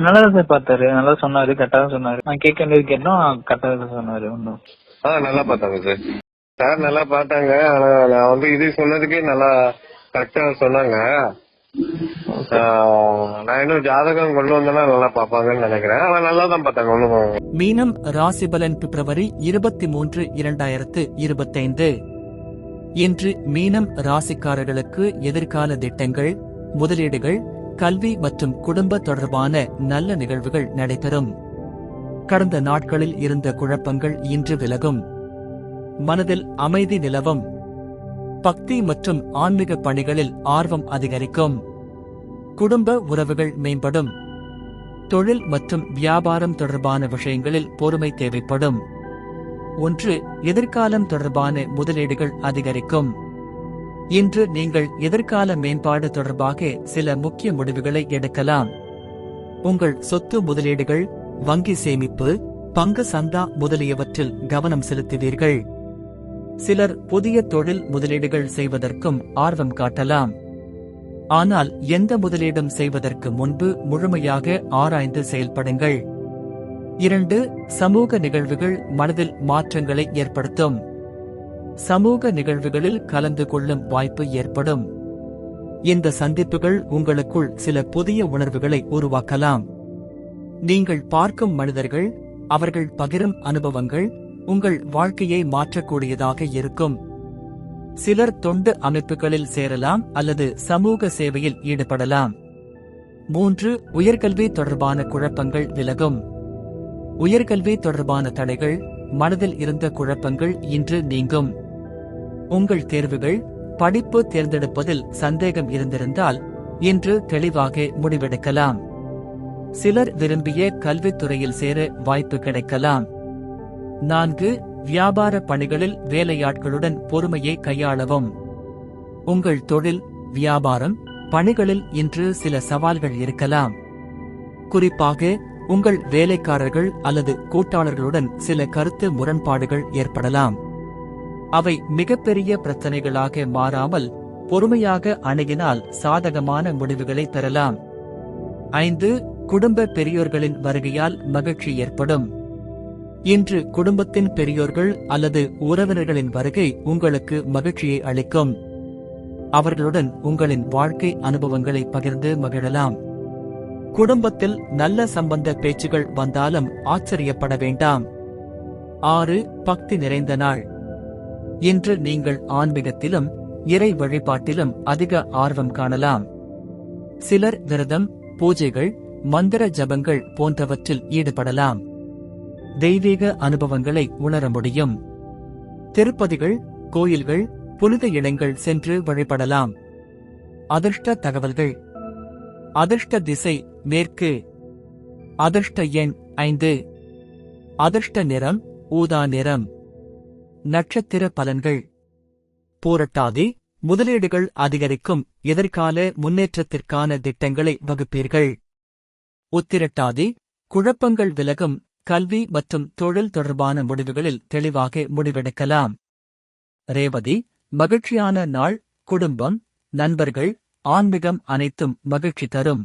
நல்லதான் சார் பார்த்தாரு, நல்லா சொன்னாரு, கரெக்டா தான் சொன்னாரு. நான் கேட்க வேண்டியது கேட்டோம், கரெக்டா தான் சொன்னாரு. ஒன்றும் நல்லா பார்த்தாங்க சார். சார் நல்லா பார்த்தாங்க. ஆனா நான் வந்து இது சொன்னதுக்கே நல்லா கரெக்டா சொன்னாங்க. நான் இன்னும் ஜாதகம் கொண்டு வந்தேன்னா நல்லா பார்ப்பாங்கன்னு நினைக்கிறேன். ஆனா நல்லா தான் பார்த்தாங்க. ஒன்றும். மீனம் ராசிபலன் பிப்ரவரி 23, 2025. இன்று மீனம் ராசிக்காரர்களுக்கு எதிர்கால திட்டங்கள், முதலீடுகள், கல்வி மற்றும் குடும்ப தொடர்பான நல்ல நிகழ்வுகள் நடைபெறும். கடந்த நாட்களில் இருந்த குழப்பங்கள் இன்று விலகும். மனதில் அமைதி நிலவும். பக்தி மற்றும் ஆன்மீக பணிகளில் ஆர்வம் அதிகரிக்கும். குடும்ப உறவுகள் மேம்படும். தொழில் மற்றும் வியாபாரம் தொடர்பான விஷயங்களில் பொறுமை தேவைப்படும். எதிர்காலம் தொடர்பான முதலீடுகள் அதிகரிக்கும். இன்று நீங்கள் எதிர்கால மேம்பாடு தொடர்பாக சில முக்கிய முடிவுகளை எடுக்கலாம். உங்கள் சொத்து முதலீடுகள், வங்கி சேமிப்பு, பங்கு சந்தா முதலியவற்றில் கவனம் செலுத்துவீர்கள். சிலர் புதிய தொழில் முதலீடுகள் செய்வதற்கும் ஆர்வம் காட்டலாம். ஆனால் எந்த முதலீடும் செய்வதற்கு முன்பு முழுமையாக ஆராய்ந்து செயல்படுங்கள். 2. சமூக நிகழ்வுகள் மனதில் மாற்றங்களை ஏற்படுத்தும். சமூக நிகழ்வுகளில் கலந்து கொள்ளும் வாய்ப்பு ஏற்படும். இந்த சந்திப்புகள் உங்களுக்குள் சில புதிய உணர்வுகளை உருவாக்கலாம். நீங்கள் பார்க்கும் மனிதர்கள், அவர்கள் பகிரும் அனுபவங்கள் உங்கள் வாழ்க்கையை மாற்றக்கூடியதாக இருக்கும். சிலர் தொண்டு அமைப்புகளில் சேரலாம் அல்லது சமூக சேவையில் ஈடுபடலாம். 3. உயர்கல்வி தொடர்பான குழப்பங்கள் விலகும். உயர்கல்வி தொடர்பான தடைகள், மனதில் இருந்த குழப்பங்கள் இன்று நீங்கும். உங்கள் தேர்வுகள், படிப்பு தேர்ந்தெடுப்பதில் சந்தேகம் இருந்திருந்தால் இன்று தெளிவாக முடிவெடுக்கலாம். சிலர் விரும்பிய கல்வித்துறையில் சேர வாய்ப்பு கிடைக்கலாம். 4. வியாபார பணிகளில் வேலையாட்களுடன் பொறுமையை கையாளவும். உங்கள் தொழில், வியாபாரம், பணிகளில் இன்று சில சவால்கள் இருக்கலாம். குறிப்பாக உங்கள் வேலைக்காரர்கள் அல்லது கூட்டாளர்களுடன் சில கருத்து முரண்பாடுகள் ஏற்படலாம். அவை மிகப்பெரிய பிரச்சனைகளாக மாறாமல் பொறுமையாக அணுகினால் சாதகமான முடிவுகளை பெறலாம். 5. குடும்ப பெரியோர்களின் வருகையால் மகிழ்ச்சி ஏற்படும். இன்று குடும்பத்தின் பெரியோர்கள் அல்லது உறவினர்களின் வருகை உங்களுக்கு மகிழ்ச்சியை அளிக்கும். அவர்களுடன் உங்களின் வாழ்க்கை அனுபவங்களை பகிர்ந்து மகிழலாம். குடும்பத்தில் நல்ல சம்பந்த பேச்சுகள் வந்தாலும் ஆச்சரியப்பட வேண்டாம். 6. பக்தி நிறைந்த நாள். இன்று நீங்கள் ஆன்மீகத்திலும் இறை வழிபாட்டிலும் அதிக ஆர்வம் காணலாம். சிலர் விரதம், பூஜைகள், மந்திர ஜபங்கள் போன்றவற்றில் ஈடுபடலாம். தெய்வீக அனுபவங்களை உணர முடியும். திருப்பதிகள், கோயில்கள், புனித இடங்கள் சென்று வழிபடலாம். அதிர்ஷ்ட தகவல்கள். அதிர்ஷ்ட திசை மேற்கு. அதிர்ஷ்ட எண் 5. அதிர்ஷ்ட நிறம் ஊதா நிறம். நட்சத்திர பலன்கள். பூரட்டாதி, முதலீடுகள் அதிகரிக்கும். எதிர்கால முன்னேற்றத்திற்கான திட்டங்களை வகுப்பீர்கள். உத்திரட்டாதி, குழப்பங்கள் விலகும். கல்வி மற்றும் தொழில் தொடர்பான முடிவுகளில் தெளிவாக முடிவெடுக்கலாம். ரேவதி, மகிழ்ச்சியான நாள். குடும்பம், நண்பர்கள், ஆன்மீகம் அனைத்தும் மகிழ்ச்சி தரும்.